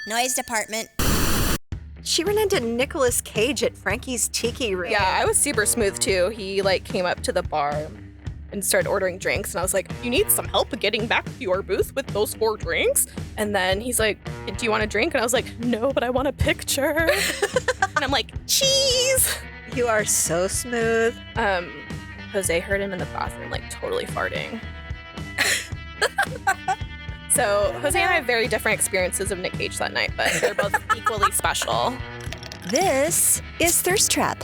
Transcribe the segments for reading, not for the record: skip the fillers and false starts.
Noise department. She ran into Nicolas Cage at Frankie's Tiki Room. Yeah, I was super smooth too. He came up to the bar and started ordering drinks, and I was like, "You need some help getting back to your booth with those 4 drinks?" And then he's like, "Do you want a drink?" And I was like, "No, but I want a picture." And I'm like, "Cheese." You are so smooth. Jose heard him in the bathroom, totally farting. So Jose and I have very different experiences of Nick Cage that night, but they're both equally special. This is Thirst Trap,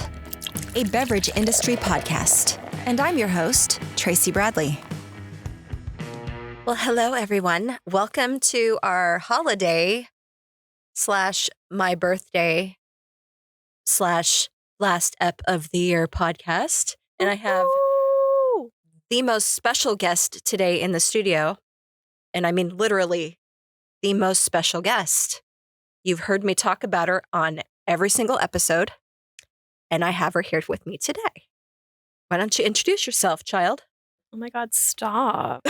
a beverage industry podcast. And I'm your host, Tracy Bradley. Well, hello, everyone. Welcome to our holiday / my birthday / last ep of the year podcast. And I have the most special guest today in the studio. And I mean, literally, the most special guest. You've heard me talk about her on every single episode, and I have her here with me today. Why don't you introduce yourself, child? Oh my God, stop.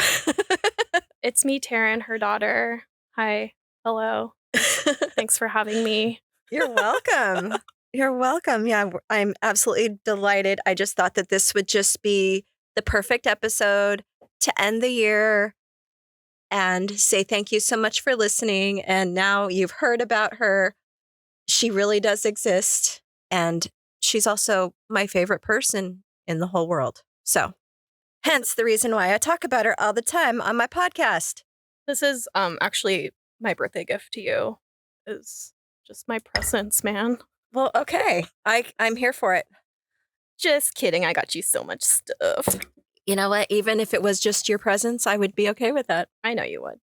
It's me, Taryn, her daughter. Hi. Hello. Thanks for having me. You're welcome. You're welcome. Yeah, I'm absolutely delighted. I just thought that this would just be the perfect episode to end the year and say thank you so much for listening. And now you've heard about her. She really does exist. And she's also my favorite person in the whole world. So hence the reason why I talk about her all the time on my podcast. This is actually my birthday gift to you. Is just my presents, man. Well, okay. I'm here for it. Just kidding. I got you so much stuff. You know what? Even if it was just your presence, I would be okay with that. I know you would.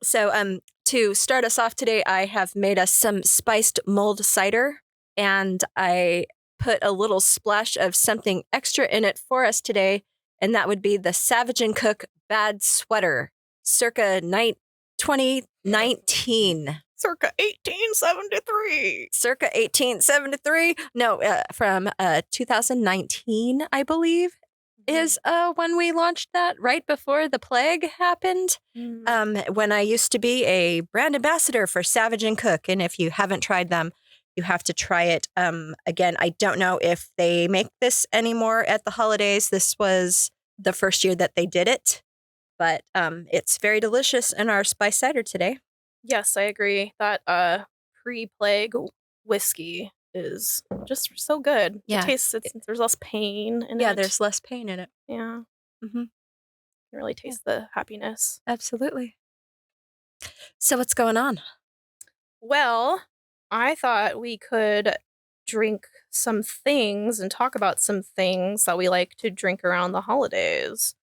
So, to start us off today, I have made us some spiced mulled cider, and I put a little splash of something extra in it for us today, and that would be the Savage & Cook Bad Sweater, circa 2019. Circa 1873. Circa 1873. No, from 2019, I believe, is when we launched that, right before the plague happened. When I used to be a brand ambassador for Savage & Cook. And if you haven't tried them, you have to try it. Again, I don't know if they make this anymore at the holidays. This was the first year that they did it. But it's very delicious in our spice cider today. Yes, I agree. That pre-plague whiskey is just so good. Yeah. It tastes, there's less pain in it. Yeah, there's less pain in it. Yeah. Mm-hmm. You can really taste the happiness. Absolutely. So what's going on? Well, I thought we could drink some things and talk about some things that we like to drink around the holidays.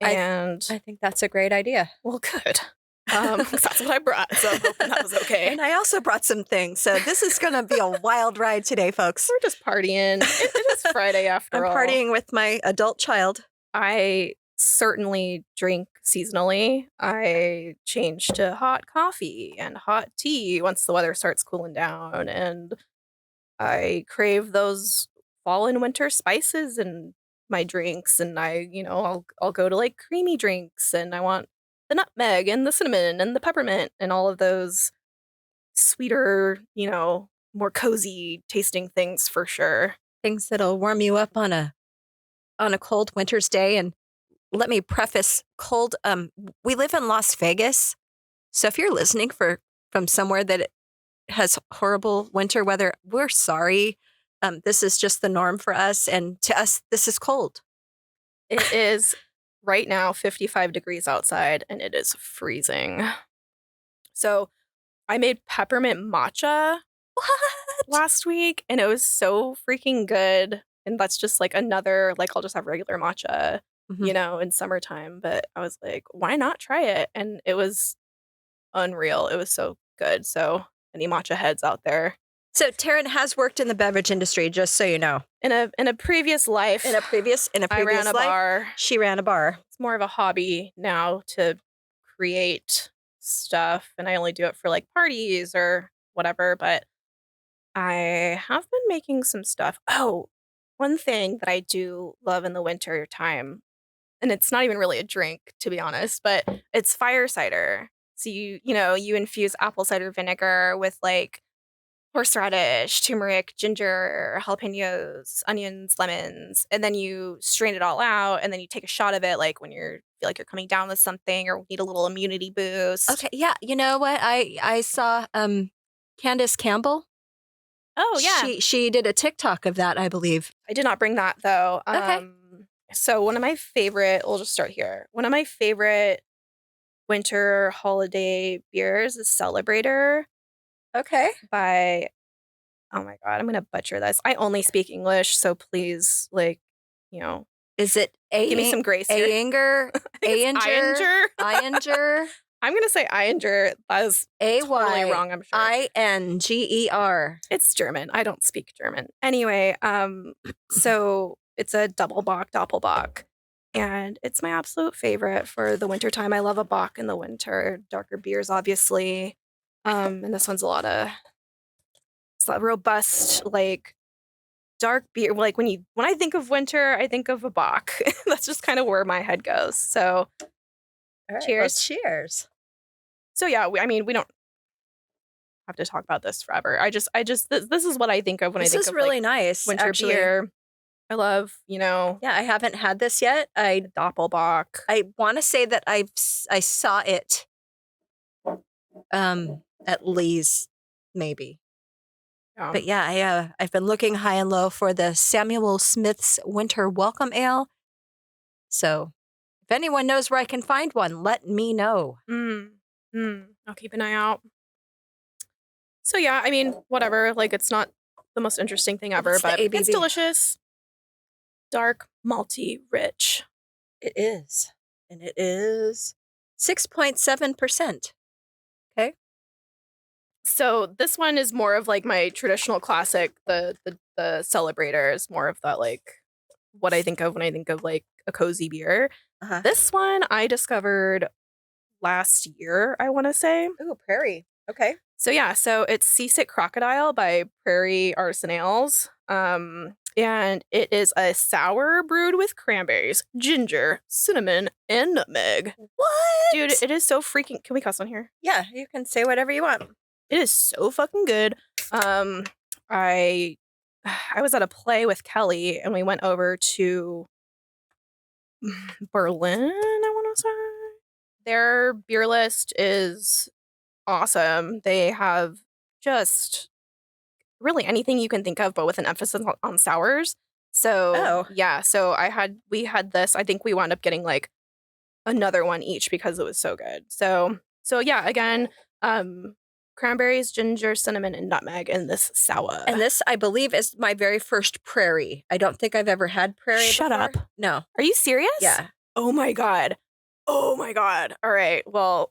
And I think that's a great idea. Well, good. That's what I brought, so I'm hoping that was okay. And I also brought some things, so this is going to be a wild ride today, folks. We're just partying. It is Friday after all. I'm partying with my adult child. I certainly drink seasonally. I change to hot coffee and hot tea once the weather starts cooling down, and I crave those fall and winter spices in my drinks, and I'll go to creamy drinks, and I want the nutmeg and the cinnamon and the peppermint and all of those sweeter, more cozy tasting things for sure. Things that'll warm you up on a cold winter's day. And let me preface cold. We live in Las Vegas, so if you're listening from somewhere that has horrible winter weather, we're sorry. This is just the norm for us, and to us, this is cold. It is. Right now, 55 degrees outside, and it is freezing. So I made peppermint matcha last week, and it was so freaking good. And that's just another, I'll just have regular matcha, in summertime. But I was like, why not try it? And it was unreal. It was so good. So any matcha heads out there. So Taryn has worked in the beverage industry, just so you know. In a previous life. In a previous I ran a life, bar. She ran a bar. It's more of a hobby now to create stuff, and I only do it for parties or whatever, but I have been making some stuff. Oh, one thing that I do love in the winter time, and it's not even really a drink, to be honest, but it's fire cider. So you infuse apple cider vinegar with like horseradish, turmeric, ginger, jalapenos, onions, lemons, and then you strain it all out, and then you take a shot of it like when you feel like you're coming down with something or need a little immunity boost. Okay, yeah. You know what? I saw Candace Campbell. Oh yeah. She did a TikTok of that, I believe. I did not bring that though. Okay. So one of my favorite, we'll just start here. One of my favorite winter holiday beers is Celebrator Okay. by, oh my God, I'm going to butcher this. I only speak English, so please, Is it give me some grace here. Ayinger? Ayinger? Ayinger? I'm going to say Ayinger. That is totally wrong, I'm sure. Inger. It's German. I don't speak German. Anyway, so it's a double bock, doppelbock. And it's my absolute favorite for the winter time. I love a bock in the winter. Darker beers, obviously. And this one's it's a robust, like dark beer. Like when I think of winter, I think of a bock. That's just kind of where my head goes. So Right, cheers. well, cheers. So yeah, we don't have to talk about this forever. This is what I think of when I think of This is really like, nice. winter actually. beer. I love, Yeah, I haven't had this yet. Doppelbock. I want to say that I saw it at Lee's, maybe. But yeah, I've been looking high and low for the Samuel Smith's Winter Welcome Ale. So if anyone knows where I can find one, let me know. I'll keep an eye out. So yeah, I mean, whatever. Like, it's not the most interesting thing ever, It's the but ABV. it's delicious. Dark, malty, rich. It is. And it is 6.7%. Okay. So this one is more of like my traditional classic. The Celebrator is more of that, like what I think of when I think of like a cozy beer. Uh-huh. This one I discovered last year, I want to say. Ooh, Prairie. Okay. So yeah, so it's Seasick Crocodile by Prairie Artisan Ales. And it is a sour brewed with cranberries, ginger, cinnamon, and nutmeg. What? Dude, it is so freaking... Can we cuss on here? Yeah, you can say whatever you want. It is so fucking good. I was at a play with Kelly, and we went over to Berlin, I want to say. Their beer list is awesome. They have just really anything you can think of, but with an emphasis on sours. So yeah, so we had this. I think we wound up getting like another one each because it was so good. So yeah, again, cranberries, ginger, cinnamon, and nutmeg in this sour. And this, I believe, is my very first Prairie. I don't think I've ever had Prairie Shut before. up. No. Are you serious? Yeah. Oh my God. Oh my God. All right. Well,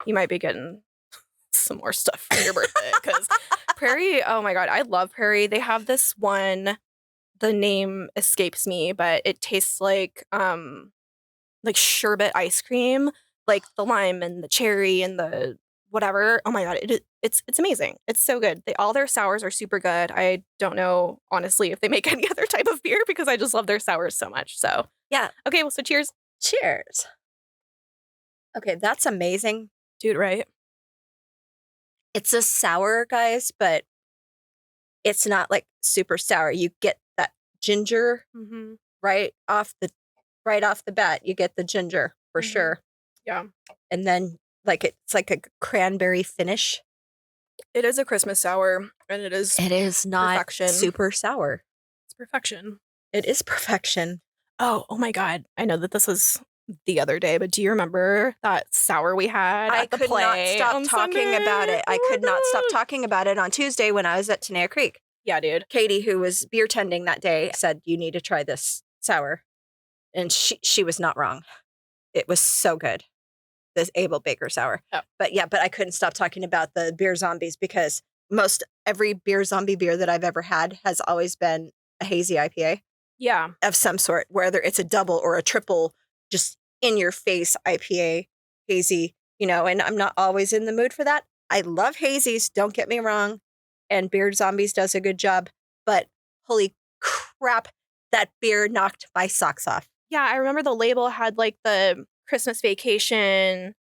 you might be getting some more stuff for your birthday because Prairie, oh my God, I love Prairie. They have this one, the name escapes me, but it tastes like sherbet ice cream, like the lime and the cherry and the whatever. Oh my God, it's amazing. It's so good. All their sours are super good. I don't know, honestly, if they make any other type of beer because I just love their sours so much. So yeah. Okay, well, so cheers. Cheers. Okay, that's amazing. Dude, right? It's a sour, guys, but it's not like super sour. You get that ginger right off the bat. You get the ginger for sure. Yeah. And then it's like a cranberry finish. It is a Christmas sour, and it is not perfection. Super sour. It's perfection. It is perfection. Oh my God. I know that this was the other day, but do you remember that sour we had at the play? I could not stop talking about it. I could not stop talking about it on Tuesday when I was at Tenaya Creek. Yeah, dude. Katie, who was beer tending that day, said, you need to try this sour. And she was not wrong. It was so good. This Abel Baker sour. Oh. But I couldn't stop talking about the beer zombies because every beer zombie beer that I've ever had has always been a hazy IPA. Yeah. Of some sort, whether it's a double or a triple, just in your face IPA, hazy, and I'm not always in the mood for that. I love hazies, don't get me wrong. And Beer Zombies does a good job, but holy crap, that beer knocked my socks off. Yeah, I remember the label had like the Christmas Vacation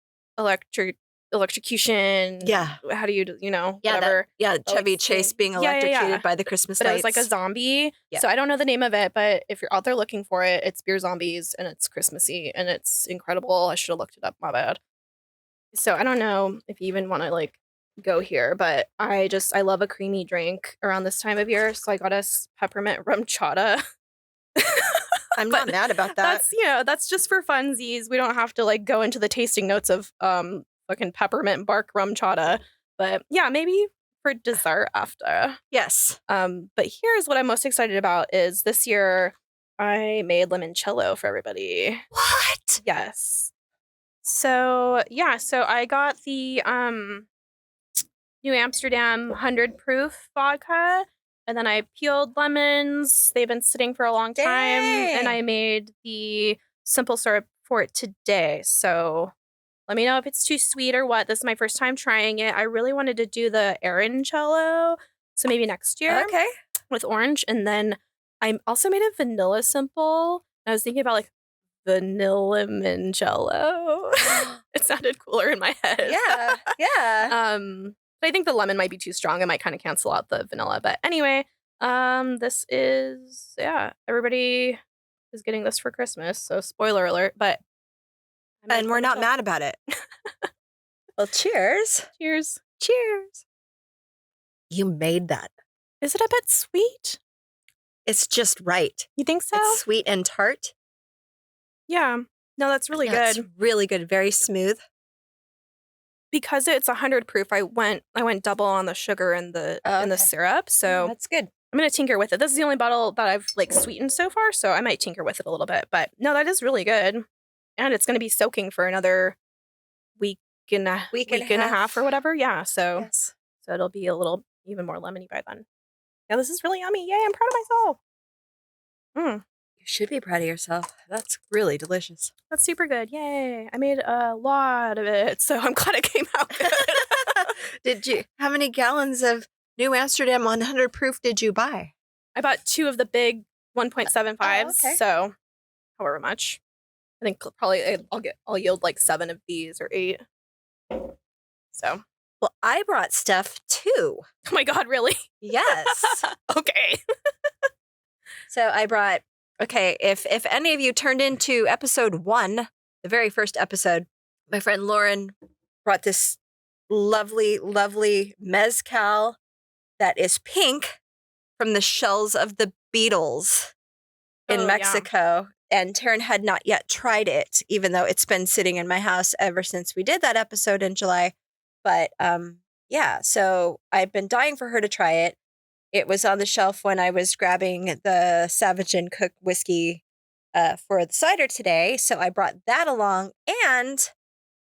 electrocution. Yeah. How do you, Yeah, whatever. Chevy Chase being electrocuted by the Christmas But lights. it was like a zombie. Yeah. So I don't know the name of it, but if you're out there looking for it, it's Beer Zombies and it's Christmassy and it's incredible. I should have looked it up. My bad. So I don't know if you even want to like go here, but I love a creamy drink around this time of year. So I got us peppermint rum chata. I'm not mad about that. That's just for funsies. We don't have to like go into the tasting notes of fucking peppermint bark rum chata. But yeah, maybe for dessert after. Yes. But here's what I'm most excited about is this year I made limoncello for everybody. What? Yes. So I got the New Amsterdam 100 proof vodka. And then I peeled lemons. They've been sitting for a long time. Dang. And I made the simple syrup for it today. So let me know if it's too sweet or what. This is my first time trying it. I really wanted to do the Arancello. So maybe next year. Okay. With orange. And then I also made a vanilla simple. I was thinking about like vanilla limoncello. It sounded cooler in my head. Yeah. Yeah. But I think the lemon might be too strong. It might kind of cancel out the vanilla. But anyway, this is, everybody is getting this for Christmas. So spoiler alert, but. And we're not mad about it. Well, cheers. Cheers. Cheers. You made that. Is it a bit sweet? It's just right. You think so? It's sweet and tart. Yeah. No, that's really good. It's really good. Very smooth. Because it's 100 proof, I went double on the sugar and the syrup. So that's good. I'm gonna tinker with it. This is the only bottle that I've like sweetened so far, so I might tinker with it a little bit. But no, that is really good, and it's gonna be soaking for another week and a half or whatever. Yeah, so it'll be a little even more lemony by then. Yeah, this is really yummy. Yay! I'm proud of myself. You should be proud of yourself. That's really delicious. That's super good. Yay! I made a lot of it, so I'm glad it came out good. How many gallons of New Amsterdam 100 proof did you buy? I bought 2 of the big 1.75s. Okay. So however much. I think probably I'll yield like 7 of these or 8. So. Well, I brought stuff too. Oh my God, really? Yes. Okay. So I brought, if any of you turned into episode 1, the very first episode, my friend Lauren brought this lovely, lovely mezcal that is pink from the shells of the beetles in Mexico. Yeah. And Taryn had not yet tried it, even though it's been sitting in my house ever since we did that episode in July. But so I've been dying for her to try it. It was on the shelf when I was grabbing the Savage and Cook whiskey for the cider today. So I brought that along, and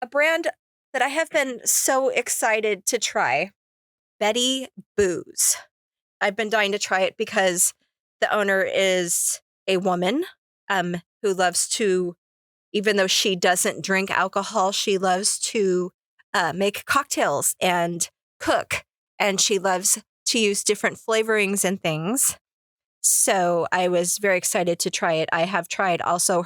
a brand that I have been so excited to try, Betty Booze. I've been dying to try it because the owner is a woman who loves to, even though she doesn't drink alcohol, she loves to make cocktails and cook, and she loves to use different flavorings and things. So I was very excited to try it. I have tried also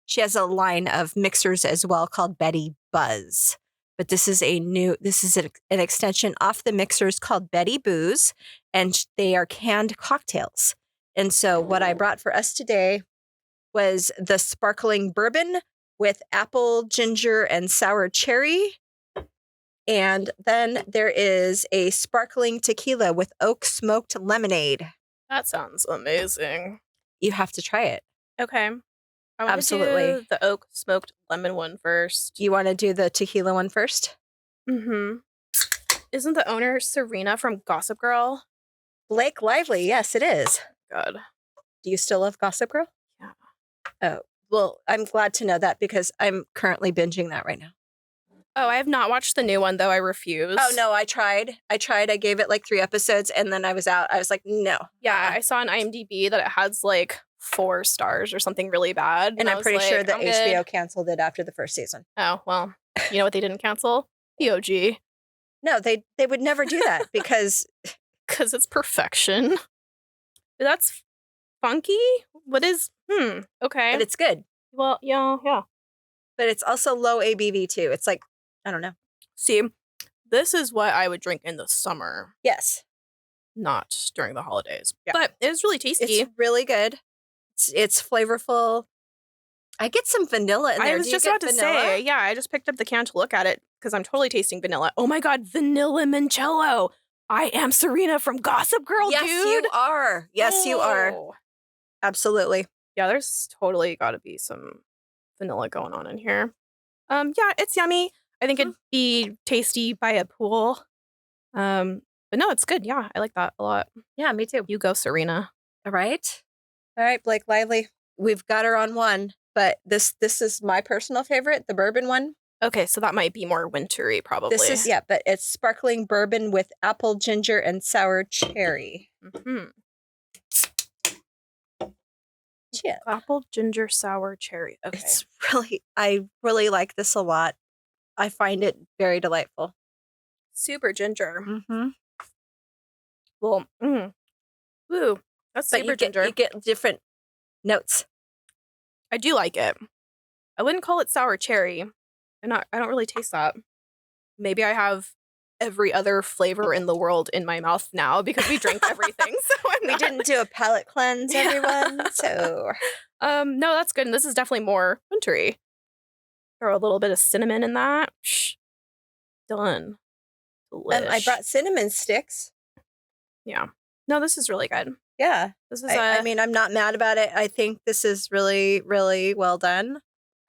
she has a line of mixers as well called Betty Buzz. But this is an extension off the mixers called Betty Booze, and they are canned cocktails. And so what I brought for us today was the sparkling bourbon with apple, ginger, and sour cherry. And then there is a sparkling tequila with oak smoked lemonade. That sounds amazing. You have to try it. Okay. I want to do the oak smoked lemon one first. You want to do the tequila one first? Mm-hmm. Isn't the owner Serena from Gossip Girl? Blake Lively. Yes, it is. God. Do you still love Gossip Girl? Yeah. Oh, well, I'm glad to know that because I'm currently binging that right now. Oh, I have not watched the new one, though. I refuse. Oh, no, I tried. I gave it like 3 episodes, and then I was out. I was like, no. Yeah, I saw on IMDb that it has like 4 stars or something really bad. And I'm pretty sure that HBO canceled it after the first season. Oh, well, you know what they didn't cancel? The OG. No, they would never do that because it's perfection. That's funky. What is, okay. But it's good. Well, yeah. But it's also low ABV too. It's like, I don't know. See, this is what I would drink in the summer, Yes. not during the holidays. Yeah. But it is really tasty. It's really good. It's flavorful. I get some vanilla in there. I was just about to say, yeah, I just picked up the can to look at it because I'm totally tasting vanilla. Oh my God, vanilla limoncello. I am Serena from Gossip Girl, yes, dude. you are. Yes, you are. Oh. Absolutely. Yeah, there's totally got to be some vanilla going on in here. Yeah, it's yummy. I think it'd be tasty by a pool. But no, it's good. Yeah, I like that a lot. Yeah, me too. You go, Serena. All right. All right, Blake Lively. We've got her on one, but this is my personal favorite, the bourbon one. Okay, so that might be more wintry, probably. This is, but it's sparkling bourbon with apple, ginger, and sour cherry. Mm-hmm. Yeah. Apple, ginger, sour, cherry. Okay. I really like this a lot. I find it very delightful. Super ginger. Mm-hmm. Well, ooh, that's super ginger. You get different notes. I do like it. I wouldn't call it sour cherry. I don't really taste that. Maybe I have every other flavor in the world in my mouth now because we drank everything. So we didn't do a palate cleanse, everyone. So no, that's good. And this is definitely more wintry. Throw a little bit of cinnamon in that. Psh, done. I brought cinnamon sticks. Yeah. No, this is really good. Yeah. This is I mean, I'm not mad about it. I think this is really, really well done.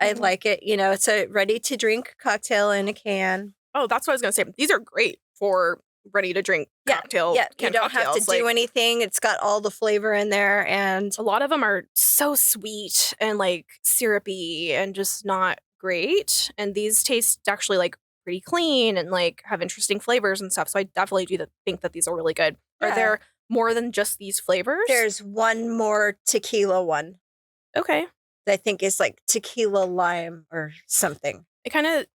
I like it. You know, it's a ready to drink cocktail in a can. Oh, that's what I was going to say. These are great for ready to drink cocktail. Yeah, you don't have to do anything. It's got all the flavor in there. And a lot of them are so sweet and like syrupy and just not great. And these taste actually like pretty clean and like have interesting flavors and stuff. So I definitely do think that these are really good. Yeah. Are there more than just these flavors? There's one more tequila one. Okay. That I think is like tequila lime or something. It kind of,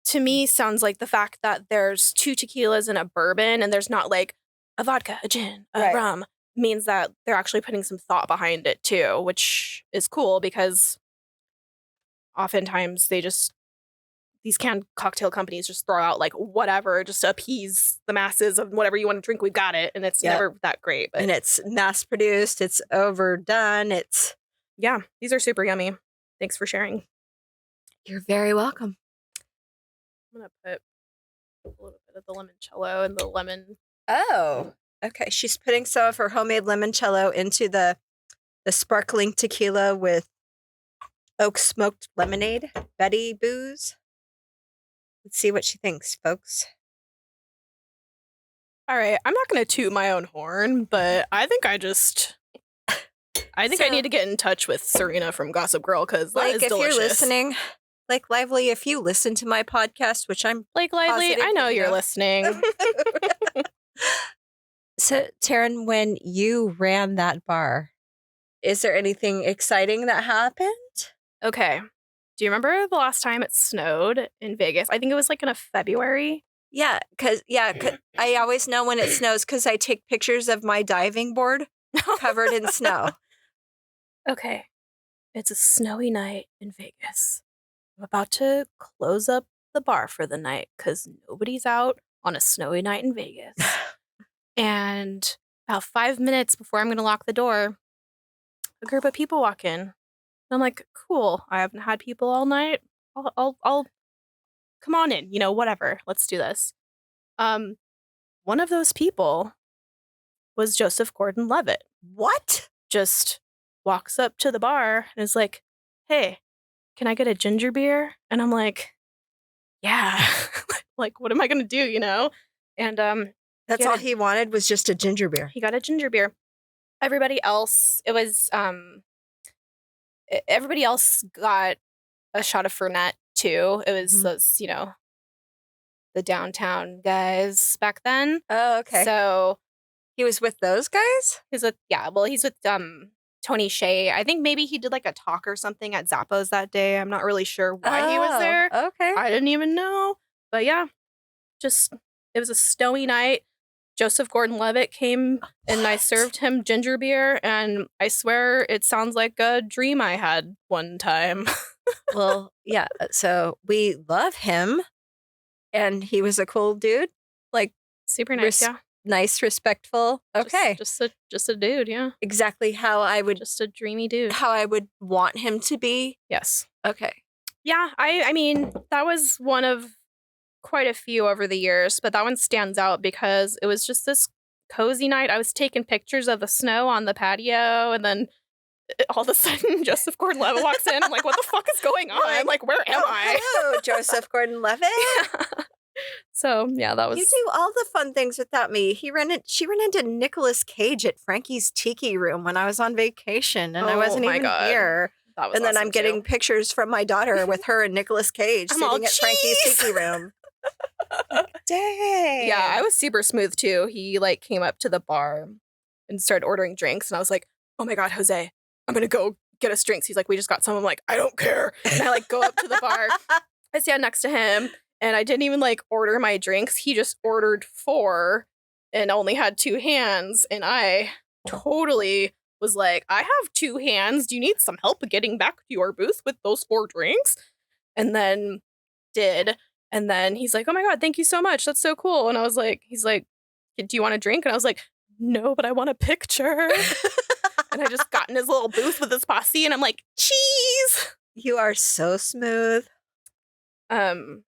to me, sounds like the fact that there's 2 tequilas and a bourbon and there's not like a vodka, a gin, a rum, means that they're actually putting some thought behind it too, which is cool because oftentimes these canned cocktail companies just throw out like whatever just to appease the masses of whatever you want to drink. We've got it. And it's never that great. But. And it's mass produced. It's overdone. Yeah, these are super yummy. Thanks for sharing. You're very welcome. I'm going to put a little bit of the limoncello and the lemon. Oh, okay. She's putting some of her homemade limoncello into the sparkling tequila with oak smoked lemonade, Betty booze. Let's see what she thinks, folks. All right. I'm not going to toot my own horn, but I think I need to get in touch with Serena from Gossip Girl because that is delicious. If you're listening, Blake Lively, if you listen to my podcast, which I'm Blake Lively, I know you're listening. So, Taryn, when you ran that bar, is there anything exciting that happened? Okay. Do you remember the last time it snowed in Vegas? I think it was like in a February. Yeah, cause I always know when it snows because I take pictures of my diving board covered in snow. Okay. It's a snowy night in Vegas. I'm about to close up the bar for the night because nobody's out on a snowy night in Vegas. And about 5 minutes before I'm going to lock the door, a group of people walk in. And I'm like, cool. I haven't had people all night. I'll come on in, whatever. Let's do this. One of those people was Joseph Gordon-Levitt. What? Just walks up to the bar and is like, hey, can I get a ginger beer? And I'm like, yeah. Like, what am I going to do, And that's all he wanted was just a ginger beer. He got a ginger beer. Everybody else, everybody else got a shot of Fernet too. It was those, the downtown guys back then. Oh, okay. So he was with those guys? He's with Tony Hsieh. I think maybe he did like a talk or something at Zappos that day. I'm not really sure why he was there. Okay. I didn't even know. But yeah, it was a snowy night. Joseph Gordon-Levitt came and I served him ginger beer. And I swear it sounds like a dream I had one time. Well, yeah. So we love him. And he was a cool dude? Like, Super nice, yeah. nice, respectful? Okay. Just a dude, yeah. Exactly how I would... Just a dreamy dude. How I would want him to be? Yes. Okay. Yeah, I mean, that was one of quite a few over the years, but that one stands out because it was just this cozy night. I was taking pictures of the snow on the patio, and then all of a sudden Joseph Gordon-Levitt walks in. I'm like, what the fuck is going on? Like, where am I? Hello, Joseph Gordon-Levitt. Yeah. So, yeah, that was... You do all the fun things without me. She ran into Nicolas Cage at Frankie's Tiki Room when I was on vacation, and I wasn't even here. That was and then awesome, I'm getting pictures from my daughter with her and Nicolas Cage sitting at Frankie's Tiki Room. Dang. Yeah, I was super smooth too. He like came up to the bar and started ordering drinks, and I was like, oh my God, Jose, I'm gonna go get us drinks. He's like, we just got some. I'm like, I don't care. And I like go up to the bar. I stand next to him, and I didn't even like order my drinks. He just ordered 4 and only had 2 hands. And I totally was like, I have 2 hands. Do you need some help getting back to your booth with those 4 drinks? And then did. And then he's like, oh my God, thank you so much. That's so cool. And I was like, he's like, do you want a drink? And I was like, no, but I want a picture. And I just got in his little booth with his posse, and I'm like, cheese. You are so smooth. Jose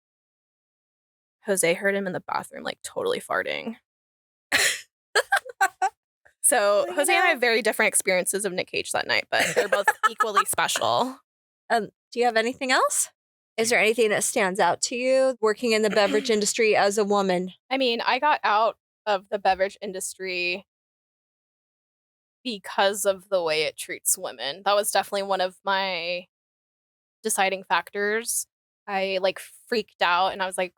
heard him in the bathroom, like totally farting. So Jose and I have very different experiences of Nick Cage that night, but they're both equally special. Do you have anything else? Is there anything that stands out to you working in the beverage industry as a woman? I mean, I got out of the beverage industry because of the way it treats women. That was definitely one of my deciding factors. I like freaked out, and I was like,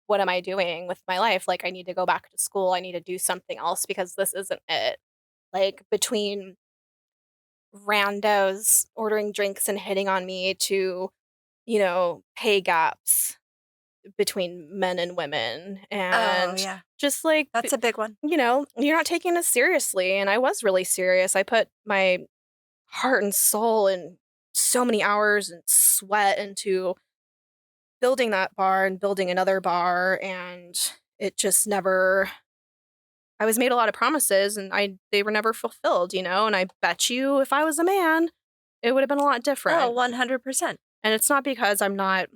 what am I doing with my life? Like, I need to go back to school. I need to do something else because this isn't it. Like, between randos ordering drinks and hitting on me to, you know, pay gaps between men and women, and just like, that's a big one. You know, you're not taking this seriously. And I was really serious. I put my heart and soul and so many hours and sweat into building that bar and building another bar, and it just never... I was made a lot of promises, and they were never fulfilled, you know? And I bet you if I was a man, it would have been a lot different. Oh, 100%. And it's not because I'm not,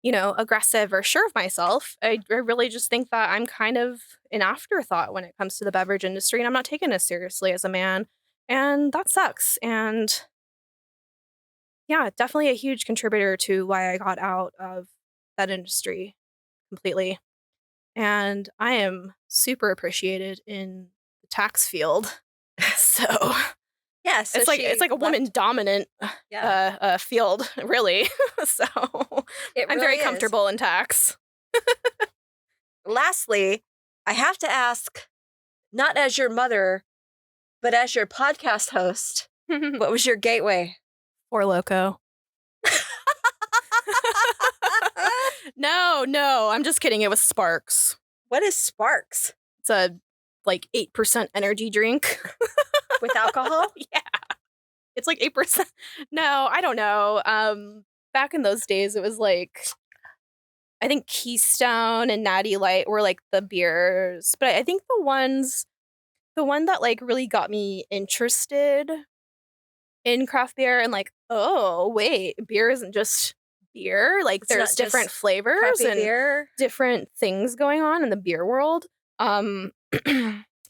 you know, aggressive or sure of myself. I really just think that I'm kind of an afterthought when it comes to the beverage industry, and I'm not taken as seriously as a man. And that sucks. And yeah, definitely a huge contributor to why I got out of that industry completely. And I am super appreciated in the tax field. So yeah, so it's like a woman dominant field, really. So I'm very comfortable in tax. Lastly, I have to ask, not as your mother, but as your podcast host, what was your gateway? Four Loko. No, I'm just kidding. It was Sparks. What is Sparks? It's a like 8% energy drink. With alcohol? Yeah. It's like 8%. No, I don't know. Back in those days, it was like, I think Keystone and Natty Light were like the beers. But I think the one that like really got me interested in craft beer and like, oh, wait, beer isn't just beer. Like, there's different flavors and beer. Different things going on in the beer world.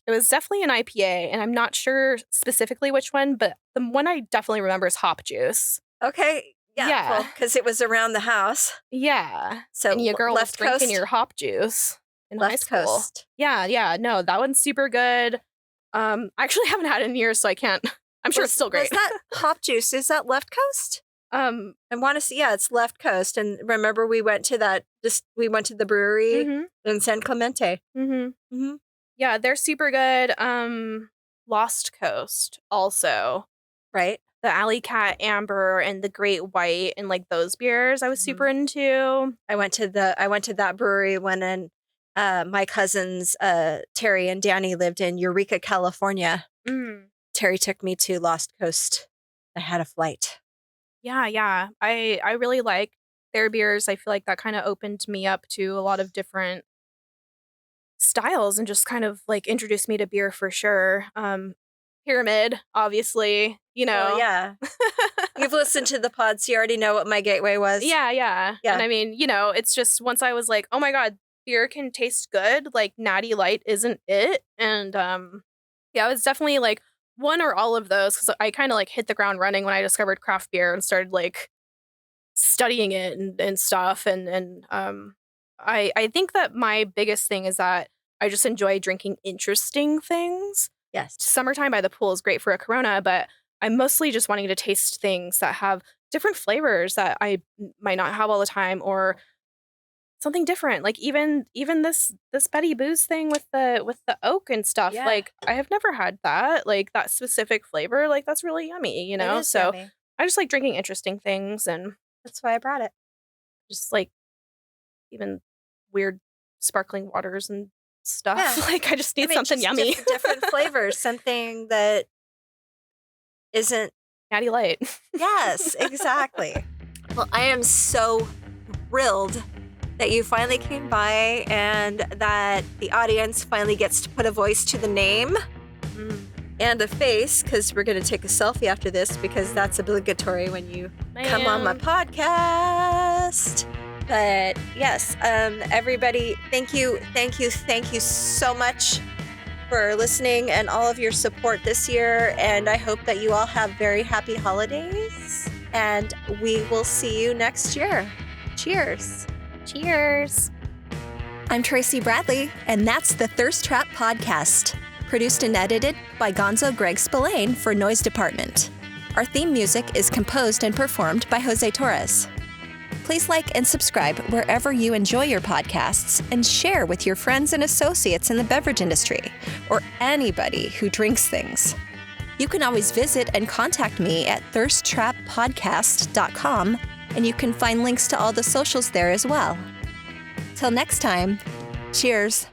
It was definitely an IPA, and I'm not sure specifically which one, but the one I definitely remember is Hop Juice. Okay. Yeah. Because it was around the house. Yeah. So and your girl left was drinking coast? your Hop Juice in left high school. Coast. Yeah. No, that one's super good. I actually haven't had it in years, so I can't. I'm sure it's still great. Was that Hop Juice? Is that left coast? I want to see. Yeah, it's left coast. And remember, we went to the brewery in San Clemente. Yeah, they're super good. Lost Coast also. Right. The Alley Cat Amber and the Great White and like those beers I was super into. I went to that brewery when my cousins Terry and Danny lived in Eureka, California. Terry took me to Lost Coast. I had a flight. Yeah. I really liked their beers, I feel like that kind of opened me up to a lot of different styles and just kind of like introduced me to beer for sure. Pyramid, obviously, Well, yeah. You've listened to the pod, so you already know what my gateway was. Yeah. And I mean, it's just once I was like, oh my God, beer can taste good. Like Natty Light isn't it. And yeah, it was definitely like one or all of those because I kind of like hit the ground running when I discovered craft beer and started like studying it and stuff. And I think that my biggest thing is that I just enjoy drinking interesting things. Yes. Summertime by the pool is great for a Corona, but I'm mostly just wanting to taste things that have different flavors that I might not have all the time, or something different. Like even this Betty Booze thing with the oak and stuff. Yeah. Like I have never had that. Like that specific flavor. Like that's really yummy. It is So yummy. I just like drinking interesting things, and That's why I brought it. just like even weird sparkling waters and stuff. Yeah. Like I just need something just yummy. Different flavors, something that isn't Natty Light. Yes, exactly. Well, I am so thrilled that you finally came by and that the audience finally gets to put a voice to the name and a face, because we're going to take a selfie after this because that's obligatory when you come on my podcast. But yes, everybody, thank you so much for listening and all of your support this year. And I hope that you all have very happy holidays. And we will see you next year. Cheers. Cheers. I'm Tracy Bradley, and that's the Thirst Trap Podcast, produced and edited by Gonzo Greg Spillane for Noise Department. Our theme music is composed and performed by Jose Torres. Please like and subscribe wherever you enjoy your podcasts, and share with your friends and associates in the beverage industry, or anybody who drinks things. You can always visit and contact me at thirsttrappodcast.com, and you can find links to all the socials there as well. Till next time, cheers.